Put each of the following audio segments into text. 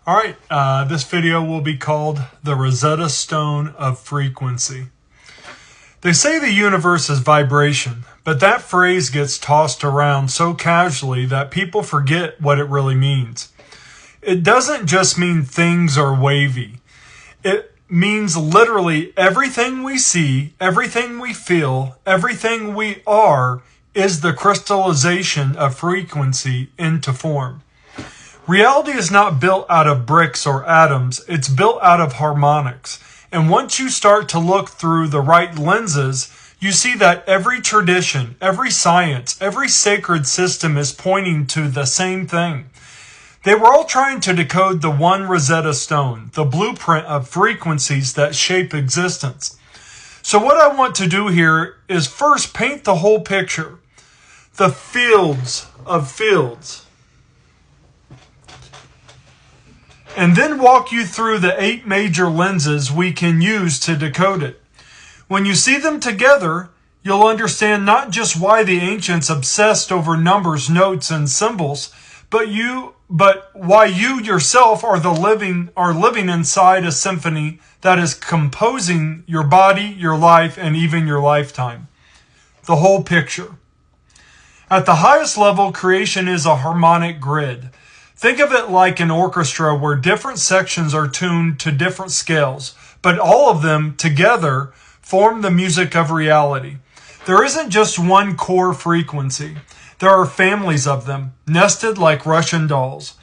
All right, this video will be called the Rosetta Stone of Frequency. They say the universe is vibration, but that phrase gets tossed around so casually that people forget what it really means. It doesn't just mean things are wavy. It means literally everything we see, everything we feel, everything we are is the crystallization of frequency into form. Reality is not built out of bricks or atoms, it's built out of harmonics. And once you start to look through the right lenses, you see that every tradition, every science, every sacred system is pointing to the same thing. They were all trying to decode the one Rosetta Stone, the blueprint of frequencies that shape existence. So what I want to do here is first paint the whole picture. The fields of fields. And then walk you through the 8 major lenses we can use to decode it. When you see them together, you'll understand not just why the ancients obsessed over numbers, notes, and symbols, but why you yourself are living inside a symphony that is composing your body, your life, and even your lifetime. The whole picture. At the highest level, creation is a harmonic grid. Think of it like an orchestra where different sections are tuned to different scales, but all of them together form the music of reality. There isn't just one core frequency. There are families of them, nested like Russian dolls.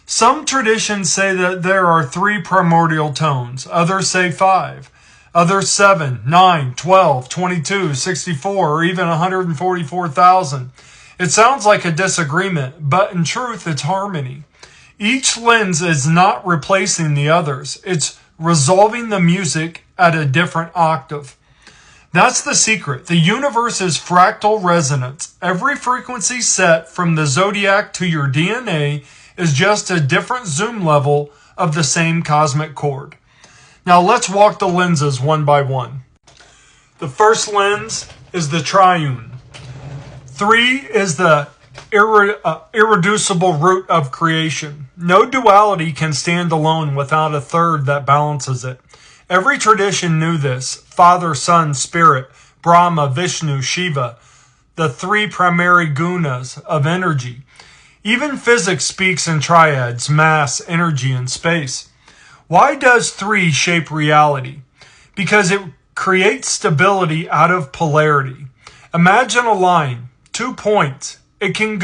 Some traditions say that there are 3 primordial tones. Others say 5. Others 7, 9, 12, 22, 64, or even 144,000. It sounds like a disagreement, but in truth, it's harmony. Each lens is not replacing the others. It's resolving the music at a different octave. That's the secret. The universe is fractal resonance. Every frequency set from the zodiac to your DNA is just a different zoom level of the same cosmic chord. Now let's walk the lenses one by one. The first lens is the triune. 3 is the irreducible root of creation. No duality can stand alone without a third that balances it. Every tradition knew this. Father, Son, Spirit, Brahma, Vishnu, Shiva, the 3 primary gunas of energy. Even physics speaks in triads, mass, energy, and space. Why does 3 shape reality? Because it creates stability out of polarity. Imagine a line. 2 points. It can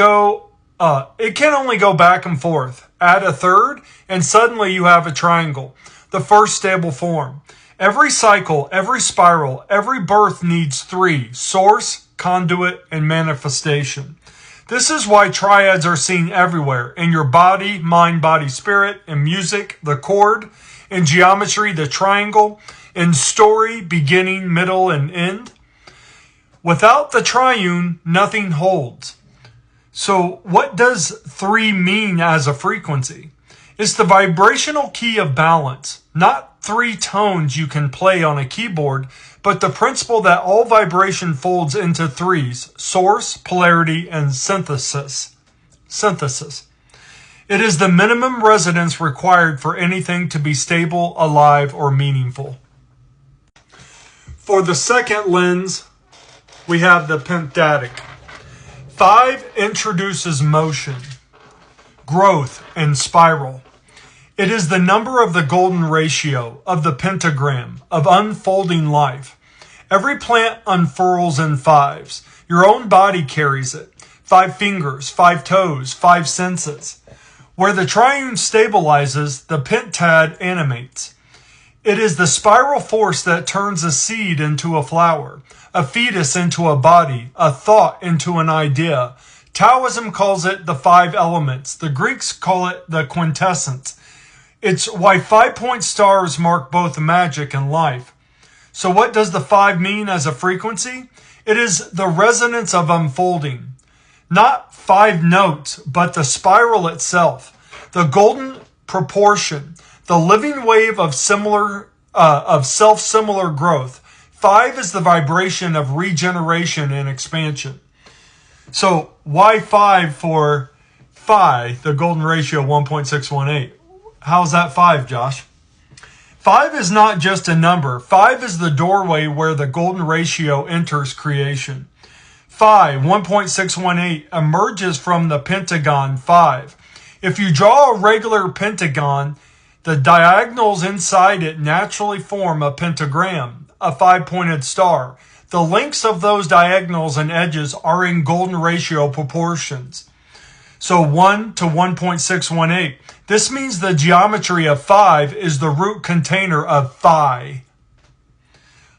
only go back and forth. Add a third, and suddenly you have a triangle, the first stable form. Every cycle, every spiral, every birth needs 3: source, conduit, and manifestation. This is why triads are seen everywhere, in your body, mind, body, spirit, in music, the chord, in geometry, the triangle, in story, beginning, middle, and end. Without the triune, nothing holds. So what does 3 mean as a frequency? It's the vibrational key of balance, not 3 tones you can play on a keyboard, but the principle that all vibration folds into 3s: source, polarity, and synthesis. It is the minimum resonance required for anything to be stable, alive, or meaningful. For the second lens, we have the pentatic. 5 introduces motion, growth, and spiral. It is the number of the golden ratio, of the pentagram, of unfolding life. Every plant unfurls in 5s. Your own body carries it. 5 fingers, 5 toes, 5 senses. Where the triune stabilizes, the pentad animates. It is the spiral force that turns a seed into a flower, a fetus into a body, a thought into an idea. Taoism calls it the 5 elements. The Greeks call it the quintessence. It's why 5-point stars mark both magic and life. So what does the 5 mean as a frequency? It is the resonance of unfolding. Not 5 notes, but the spiral itself. The golden proportion. The living wave of self-similar growth. 5 is the vibration of regeneration and expansion. So why 5 for phi, the golden ratio 1.618? How's that 5, Josh? 5 is not just a number. 5 is the doorway where the golden ratio enters creation. 5, 1.618, emerges from the pentagon 5. If you draw a regular pentagon, the diagonals inside it naturally form a pentagram, a 5-pointed star. The lengths of those diagonals and edges are in golden ratio proportions. So 1 to 1.618. This means the geometry of 5 is the root container of phi.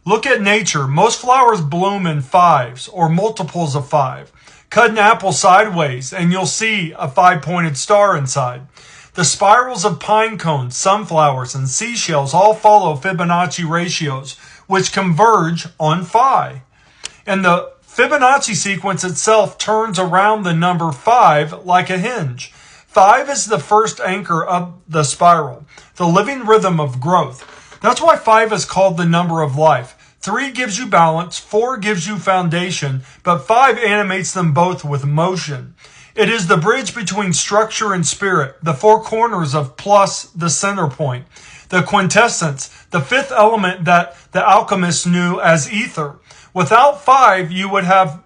Look at nature. Most flowers bloom in 5s or multiples of 5. Cut an apple sideways and you'll see a 5-pointed star inside. The spirals of pine cones, sunflowers, and seashells all follow Fibonacci ratios, which converge on phi. And the Fibonacci sequence itself turns around the number 5 like a hinge. 5 is the first anchor of the spiral, the living rhythm of growth. That's why 5 is called the number of life. 3 gives you balance, 4 gives you foundation, but 5 animates them both with motion. It is the bridge between structure and spirit, the 4 corners of plus the center point, the quintessence, the 5th element that the alchemists knew as ether. Without 5, you would have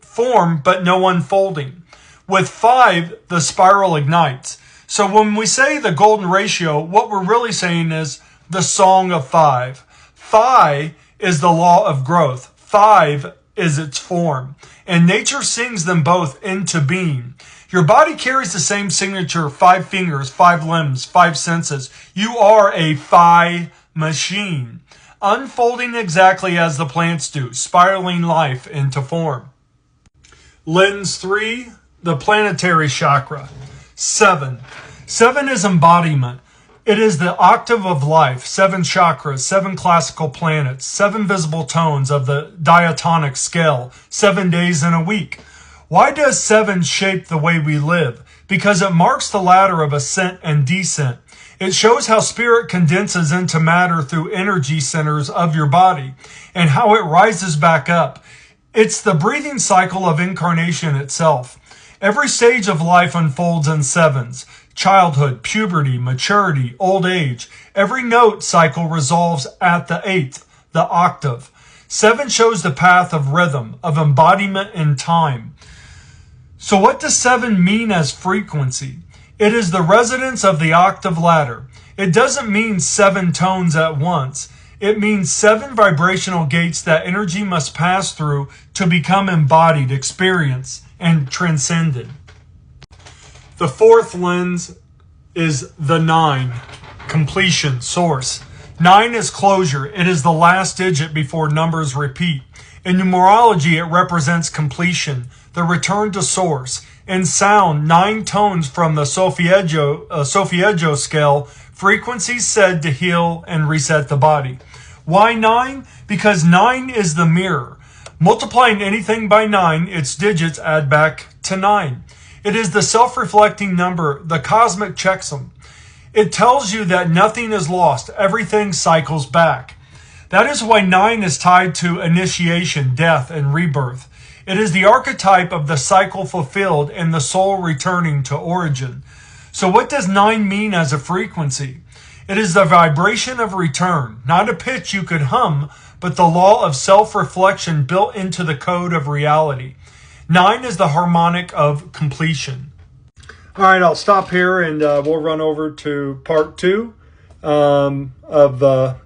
form but no unfolding. With 5, the spiral ignites. So when we say the golden ratio, what we're really saying is the song of 5. Phi is the law of growth. 5 is its form. And nature sings them both into being. Your body carries the same signature, 5 fingers, 5 limbs, 5 senses. You are a phi machine, unfolding exactly as the plants do, spiraling life into form. Lens 3, the planetary chakra. 7. 7 is embodiment. It is the octave of life, 7 chakras, 7 classical planets, 7 visible tones of the diatonic scale, 7 days in a week. Why does 7 shape the way we live? Because it marks the ladder of ascent and descent. It shows how spirit condenses into matter through energy centers of your body and how it rises back up. It's the breathing cycle of incarnation itself. Every stage of life unfolds in 7s. Childhood, puberty, maturity, old age. Every note cycle resolves at the 8th, the octave. 7 shows the path of rhythm, of embodiment in time. So what does 7 mean as frequency? It is the resonance of the octave ladder. It doesn't mean 7 tones at once. It means 7 vibrational gates that energy must pass through to become embodied, experienced, and transcended. The 4th lens is the 9, completion, source. 9 is closure. It is the last digit before numbers repeat. In numerology, it represents completion, the return to source. In sound, 9 tones from the solfeggio scale, frequencies said to heal and reset the body. Why 9? Because 9 is the mirror. Multiplying anything by 9, its digits add back to 9. It is the self-reflecting number, the cosmic checksum. It tells you that nothing is lost, everything cycles back. That is why 9 is tied to initiation, death, and rebirth. It is the archetype of the cycle fulfilled and the soul returning to origin. So what does 9 mean as a frequency? It is the vibration of return, not a pitch you could hum, but the law of self-reflection built into the code of reality. 9 is the harmonic of completion. All right, I'll stop here and we'll run over to part 2 of the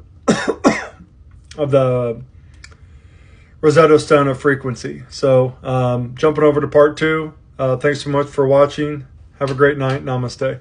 Rosetta Stone of Frequency. So jumping over to part 2. Thanks so much for watching. Have a great night. Namaste.